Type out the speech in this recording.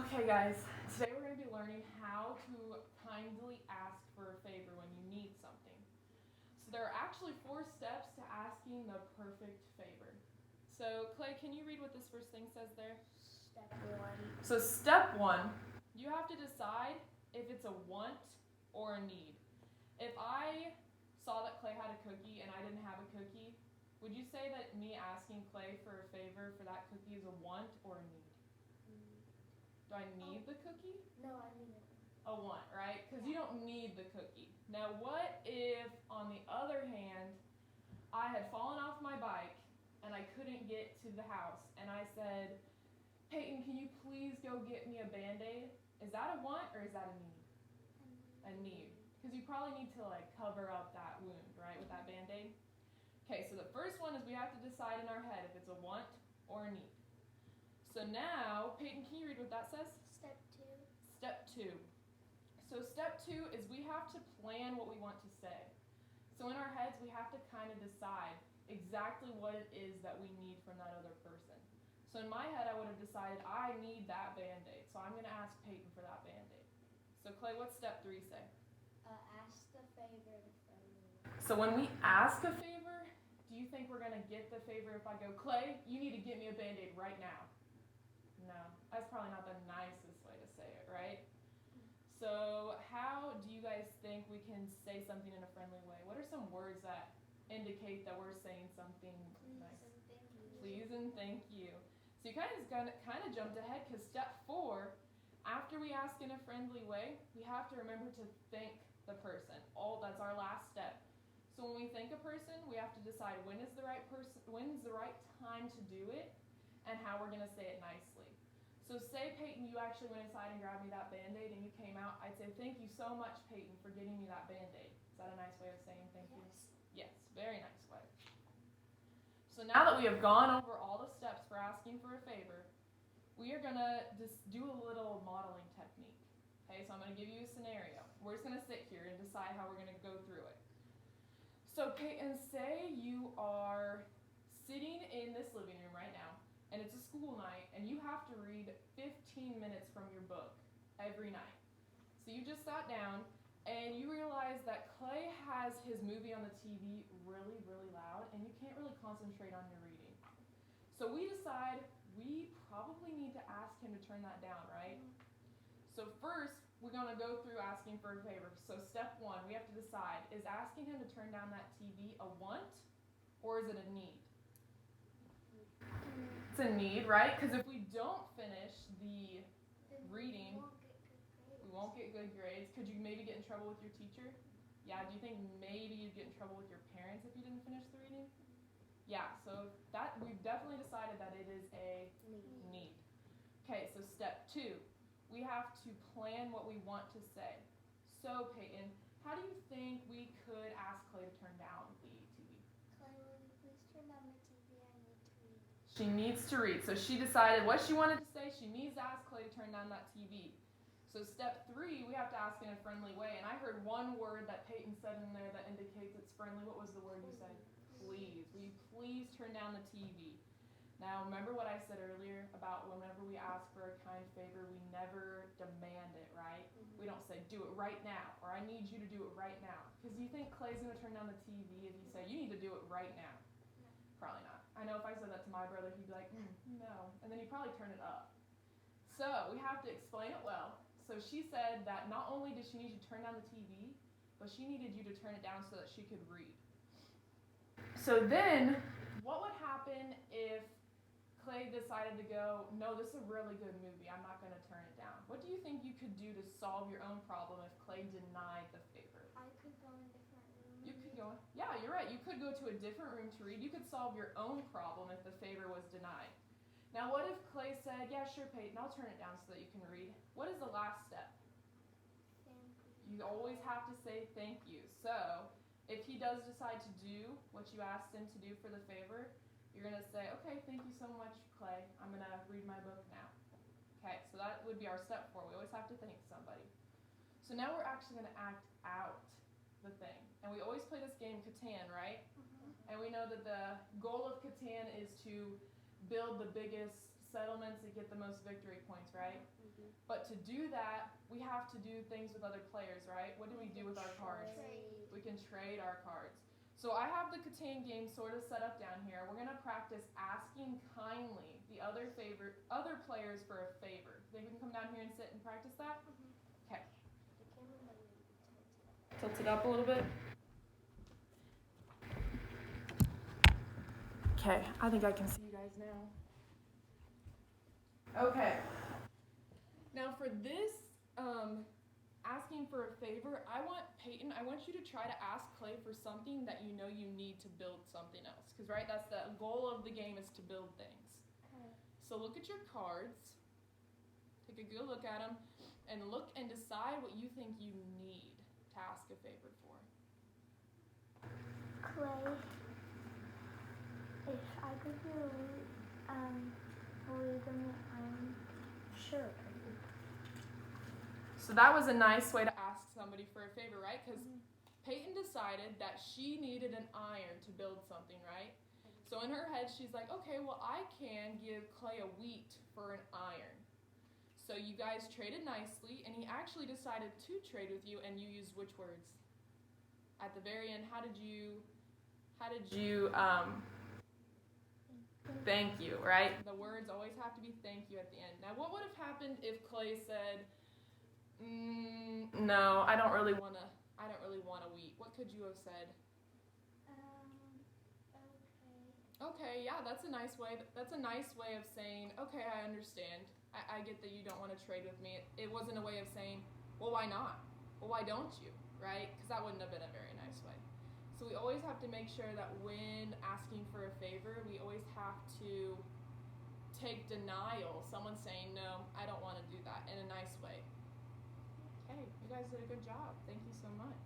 Okay, guys, today we're going to be learning how to kindly ask for a favor when you need something. So, there are actually 4 steps to asking the perfect favor. So, Clay, can you read what this first thing says there? Step 1. So, step 1, you have to decide if it's a want or a need. If I saw that Clay had a cookie and I didn't have a cookie, would you say that me asking Clay for a favor for that cookie is a want or a need? Do I need the cookie? No, I need it. A want, right? Because you don't need the cookie. Now, what if, on the other hand, I had fallen off my bike and I couldn't get to the house, and I said, Peyton, can you please go get me a Band-Aid? Is that a want or is that a need? A need. Because you probably need to cover up that wound, right, with that Band-Aid? Okay, so the first one is we have to decide in our head if it's a want or a need. So now, Peyton, can you read what that says? Step 2. Step 2. So step 2 is we have to plan what we want to say. So in our heads, we have to kind of decide exactly what it is that we need from that other person. So in my head, I would have decided I need that Band-Aid. So I'm going to ask Peyton for that Band-Aid. So Clay, what's step 3 say? Ask the favor in a friendly way. So when we ask a favor, do you think we're going to get the favor if I go, Clay, you need to get me a Band-Aid right now? No, that's probably not the nicest way to say it, right? So how do you guys think we can say something in a friendly way? What are some words that indicate that we're saying something nice? Please and thank you. Please and thank you. So you kind of jumped ahead because step 4, after we ask in a friendly way, we have to remember to thank the person. That's our last step. So when we thank a person, we have to decide when is the right time to do it and how we're going to say it nicely. So say, Peyton, you actually went inside and grabbed me that Band-Aid and you came out, I'd say, thank you so much, Peyton, for getting me that Band-Aid. Is that a nice way of saying thank you? Yes, very nice way. So now that we have gone over all the steps for asking for a favor, we are going to just do a little modeling technique. Okay, so I'm going to give you a scenario. We're just going to sit here and decide how we're going to go through it. So Peyton, say you are sitting in this living room right now, and it's a school night, and you have to read 15 minutes from your book every night. So you just sat down, and you realize that Clay has his movie on the TV really, really loud, and you can't really concentrate on your reading. So we decide we probably need to ask him to turn that down, right? So first, we're going to go through asking for a favor. So step 1, we have to decide, is asking him to turn down that TV a want, or is it a need? It's a need, right? Because if we don't finish the reading, we won't get good grades. Could you maybe get in trouble with your teacher? Yeah, do you think maybe you'd get in trouble with your parents if you didn't finish the reading? Yeah, so that we've definitely decided that it is a need. Okay, so step 2, we have to plan what we want to say. So Peyton, how do you think we could ask Clay to turn down the TV? Clay, will you please turn down the TV? I need to read. She needs to read. So she decided what she wanted to say. She needs to ask Clay to turn down that TV. So step 3, we have to ask in a friendly way. And I heard one word that Peyton said in there that indicates it's friendly. What was the word you said? Please. Will you please turn down the TV? Now, remember what I said earlier about whenever we ask for a kind favor, we never demand it, right? We don't say, do it right now, or I need you to do it right now. Because do you think Clay's going to turn down the TV if you say, you need to do it right now? No. Probably not. I know if I said that to my brother, he'd be like, no. And then he'd probably turn it up. So we have to explain it well. So she said that not only did she need you to turn down the TV, but she needed you to turn it down so that she could read. So then, what would happen if Clay decided to go, no, this is a really good movie, I'm not going to turn it down? What do you think you could do to solve your own problem if Clay denied the favor? I could go in a different room. You could go, yeah, you're right. You could go to a different room to read. You could solve your own problem if the favor was denied. Now, what if Clay said, yeah, sure, Peyton, I'll turn it down so that you can read? What is the last step? Thank you. You always have to say thank you. So, if he does decide to do what you asked him to do for the favor, you're going to say, okay, thank you so much, Clay. I'm going to read my book now. Okay, so that would be our step 4. We always have to thank somebody. So now we're actually going to act out the thing. And we always play this game, Catan, right? And we know that the goal of Catan is to build the biggest settlements and get the most victory points, right? But to do that, we have to do things with other players, right? What do we do with our cards? Trade. We can trade our cards. So I have the Catan game sort of set up down here. We're gonna practice asking kindly the other players for a favor. Think we can come down here and sit and practice that? Okay. The camera might be tilted. Tilt it up a little bit. Okay, I think I can see you guys now. Okay. Now for this asking for a favor, I want Peyton, I want you to try to ask Clay for something that you know you need to build something else. Because, right, that's the goal of the game is to build things. Okay. So look at your cards, take a good look at them, and look and decide what you think you need to ask a favor for. Clay, if I could do polygamy, I'm sure. So that was a nice way to ask somebody for a favor, right? Because Peyton decided that she needed an iron to build something, right? So in her head, she's like, okay, well, I can give Clay a wheat for an iron. So you guys traded nicely, and he actually decided to trade with you, and you used which words? At the very end, how did you thank you, right? The words always have to be thank you at the end. Now, what would have happened if Clay said, no, I don't really want a wheat. What could you have said? Okay. Okay, yeah, that's a nice way. That's a nice way of saying, okay, I understand. I get that you don't want to trade with me. It wasn't a way of saying, well, why not? Well, why don't you? Right? Because that wouldn't have been a very nice way. So we always have to make sure that when asking for a favor, we always have to take denial. Someone saying, no, I don't want to do that in a nice way. Okay, you guys did a good job. Thank you so much.